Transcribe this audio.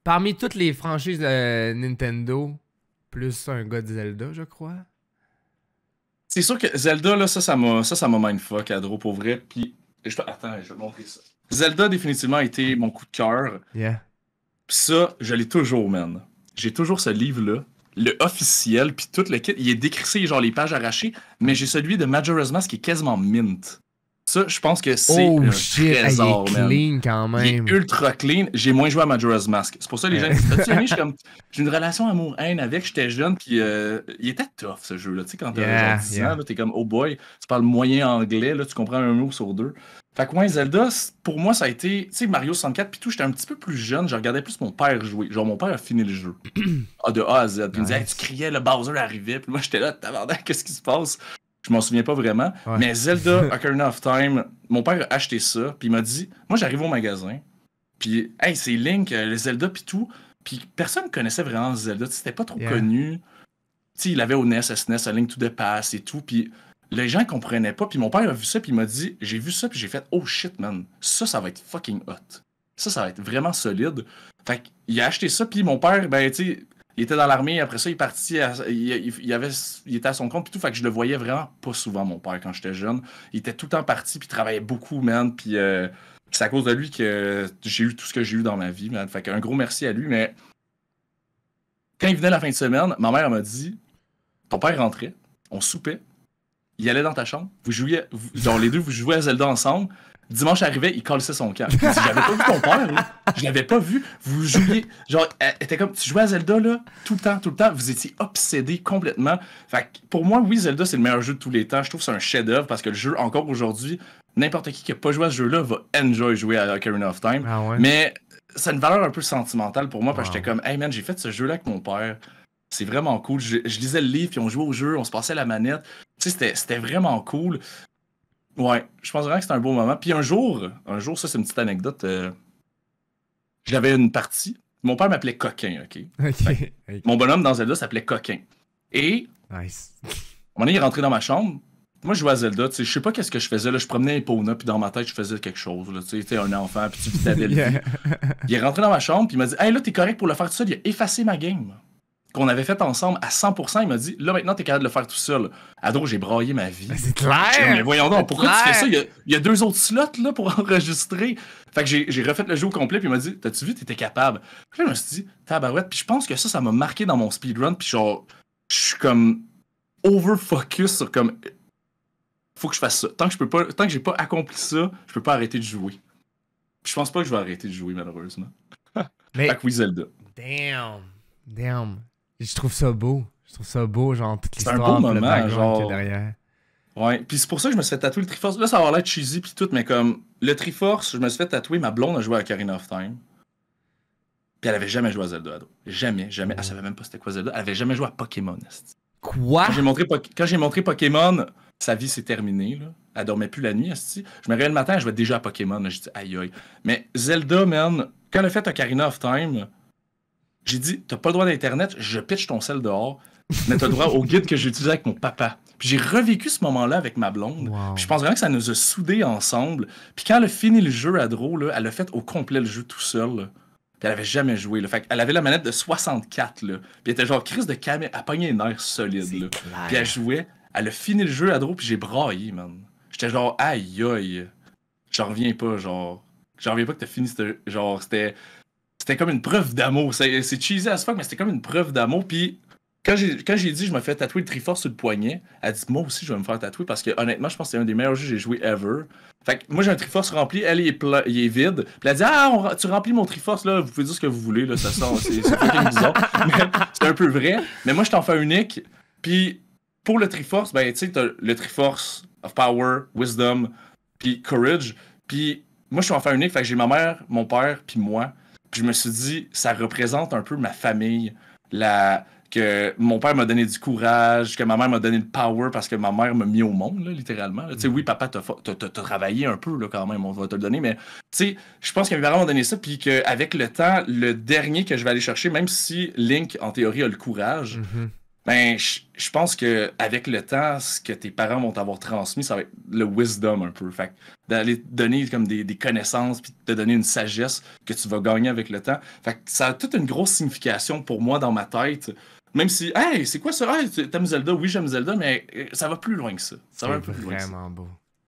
Parmi toutes les franchises Nintendo, plus un gars de Zelda, je crois. C'est sûr que Zelda, là, ça m'a mindfuck, Adro, pour vrai. Puis, attends, je vais te montrer ça. Zelda, définitivement, a été mon coup de cœur. Yeah. Puis ça, je l'ai toujours, man. J'ai toujours ce livre-là, le officiel, puis tout le kit. Il est décrissé, genre les pages arrachées, mais j'ai celui de Majora's Mask qui est quasiment mint. Ça, je pense que c'est un trésor, il est clean quand même. Il est ultra clean. J'ai moins joué à Majora's Mask. C'est pour ça que les gens disent, t'as-tu aimé? J'ai une relation amour-haine avec. J'étais jeune, puis il était tough, ce jeu-là. Tu sais, quand t'as genre 10 ans, là, t'es comme, oh boy, tu parles moyen anglais, là, tu comprends un mot sur deux. Fait que, ouais, Zelda, pour moi, ça a été, tu sais, Mario 64, puis tout, j'étais un petit peu plus jeune, je regardais plus mon père jouer. Genre, mon père a fini le jeu. De A à Z. Puis il me disait, hey, tu criais, le Bowser arrivait, puis moi, j'étais là, tabarnak, qu'est-ce qui se passe? Je m'en souviens pas vraiment. Ouais. Mais Zelda Ocarina of Time, mon père a acheté ça, puis il m'a dit, moi, j'arrive au magasin, puis, hey, c'est Link, le Zelda, puis tout. Puis personne connaissait vraiment Zelda, c'était pas trop connu. Tu sais, il avait au NES, SNES, A Link to the Past et tout, puis les gens comprenaient pas, puis mon père a vu ça, puis il m'a dit, j'ai vu ça, puis j'ai fait, oh shit, man, ça va être fucking hot. Ça va être vraiment solide. Fait qu'il a acheté ça, puis mon père, ben, tu sais, il était dans l'armée, après ça, il est parti, il était à son compte, puis tout, fait que je le voyais vraiment pas souvent, mon père, quand j'étais jeune. Il était tout le temps parti, puis il travaillait beaucoup, man, puis c'est à cause de lui que j'ai eu tout ce que j'ai eu dans ma vie, man. Fait qu'un gros merci à lui, mais quand il venait la fin de semaine, ma mère m'a dit, ton père rentrait, on soupait, il allait dans ta chambre, vous jouiez, genre les deux, vous jouez à Zelda ensemble. Dimanche arrivait, il calissait son camp. J'avais pas vu ton père, là. Je l'avais pas vu. Vous jouiez, genre, était comme, tu jouais à Zelda, là, tout le temps. Vous étiez obsédés complètement. Fait que pour moi, oui, Zelda, c'est le meilleur jeu de tous les temps. Je trouve que c'est un chef-d'œuvre parce que le jeu, encore aujourd'hui, n'importe qui a pas joué à ce jeu-là va enjoy jouer à Ocarina of Time. Ah ouais? Mais ça a une valeur un peu sentimentale pour moi parce que j'étais comme, hey man, j'ai fait ce jeu-là avec mon père. C'est vraiment cool. Je lisais le livre, puis on jouait au jeu, on se passait la manette. Tu sais, c'était vraiment cool. Ouais, je pense vraiment que c'était un beau moment. Puis un jour, ça c'est une petite anecdote, j'avais une partie. Mon père m'appelait Coquin, OK? Okay. Mon bonhomme dans Zelda s'appelait Coquin. Et, nice. À un moment donné, il est rentré dans ma chambre. Moi, je jouais à Zelda, tu sais, je sais pas qu'est-ce que je faisais, là. Je promenais Epona, puis dans ma tête, je faisais quelque chose, là. Tu sais, t'es un enfant, puis tu vis ta belle vie. Il est rentré dans ma chambre, puis il m'a dit, hey, là, t'es correct pour le faire tout seul. Il a effacé ma game qu'on avait fait ensemble à 100%, il m'a dit, là, maintenant, t'es capable de le faire tout seul. Ado, j'ai braillé ma vie. Ben, c'est clair! Mais voyons donc, pourquoi tu fais ça? Il y a 2 autres slots, là, pour enregistrer. Fait que j'ai refait le jeu au complet, puis il m'a dit, t'as-tu vu, t'étais capable? Puis là, je me suis dit, tabarouette. Puis je pense que ça m'a marqué dans mon speedrun, puis genre, je suis comme over-focus sur comme, faut que je fasse ça. Tant que j'ai pas accompli ça, je peux pas arrêter de jouer. Puis je pense pas que je vais arrêter de jouer, malheureusement. Mais... Fait que oui, Zelda. Damn. Je trouve ça beau. Genre, toute l'histoire, c'est un beau moment, le background genre... qu'il y a derrière. Ouais, puis c'est pour ça que je me suis fait tatouer le Triforce. Là, ça va avoir l'air cheesy puis tout, mais comme, le Triforce, je me suis fait tatouer, ma blonde a joué à Ocarina of Time. Puis elle avait jamais joué à Zelda, ado. Jamais. Elle savait même pas c'était quoi Zelda. Elle avait jamais joué à Pokémon. Quoi? Quand j'ai montré Pokémon, sa vie s'est terminée, là. Elle dormait plus la nuit, asti. Je me réveillais le matin, elle jouait déjà à Pokémon. J'ai dit, aïe. Mais Zelda, man, quand elle a fait Ocarina of Time... J'ai dit, t'as pas le droit d'Internet, je pitch ton sel dehors, mais t'as le droit au guide que j'ai utilisé avec mon papa. Puis j'ai revécu ce moment-là avec ma blonde. Wow. Puis je pense vraiment que ça nous a soudés ensemble. Puis quand elle a fini le jeu à Draw, là, elle a fait au complet le jeu tout seul. Là. Puis elle avait jamais joué. Là. Fait qu'elle avait la manette de 64. Là. Puis elle était genre crise de caméra. Elle pognait une air solide. Là. Puis elle jouait. Elle a fini le jeu à Draw, puis j'ai braillé, man. J'étais genre, aïe. J'en reviens pas, genre. J'en reviens pas que t'as fini genre, C'était comme une preuve d'amour. C'est cheesy as fuck, mais c'était comme une preuve d'amour. Puis quand j'ai dit je me fais tatouer le Triforce sur le poignet, elle a dit moi aussi je vais me faire tatouer parce que honnêtement je pense que c'est un des meilleurs jeux que j'ai joué ever. Fait que moi j'ai un Triforce rempli, elle il est vide. Puis elle a dit tu remplis mon Triforce là, vous pouvez dire ce que vous voulez là, ça sent c'est fucking bizarre. Mais c'est un peu vrai. Mais moi je t'en fais unique. Puis pour le Triforce, ben tu sais t'as le Triforce of Power, Wisdom, puis Courage. Puis moi je suis en fait unique, fait que j'ai ma mère, mon père, puis moi. Puis je me suis dit, ça représente un peu ma famille, que mon père m'a donné du courage, que ma mère m'a donné le power parce que ma mère m'a mis au monde, là, littéralement. Tu sais, oui, papa, t'as travaillé un peu là, quand même, on va te le donner, mais tu sais, je pense que mes parents m'ont donné ça, puis qu'avec le temps, le dernier que je vais aller chercher, même si Link, en théorie, a le courage, Ben, je pense que avec le temps, ce que tes parents vont t'avoir transmis, ça va être le wisdom un peu. Fait que d'aller te donner comme des connaissances, puis te donner une sagesse que tu vas gagner avec le temps. Fait que ça a toute une grosse signification pour moi dans ma tête. Même si, hey, c'est quoi ça? Hey, t'aimes Zelda? Oui, j'aime Zelda, mais ça va plus loin que ça. Ça va C'est un peu plus loin que ça. vraiment beau.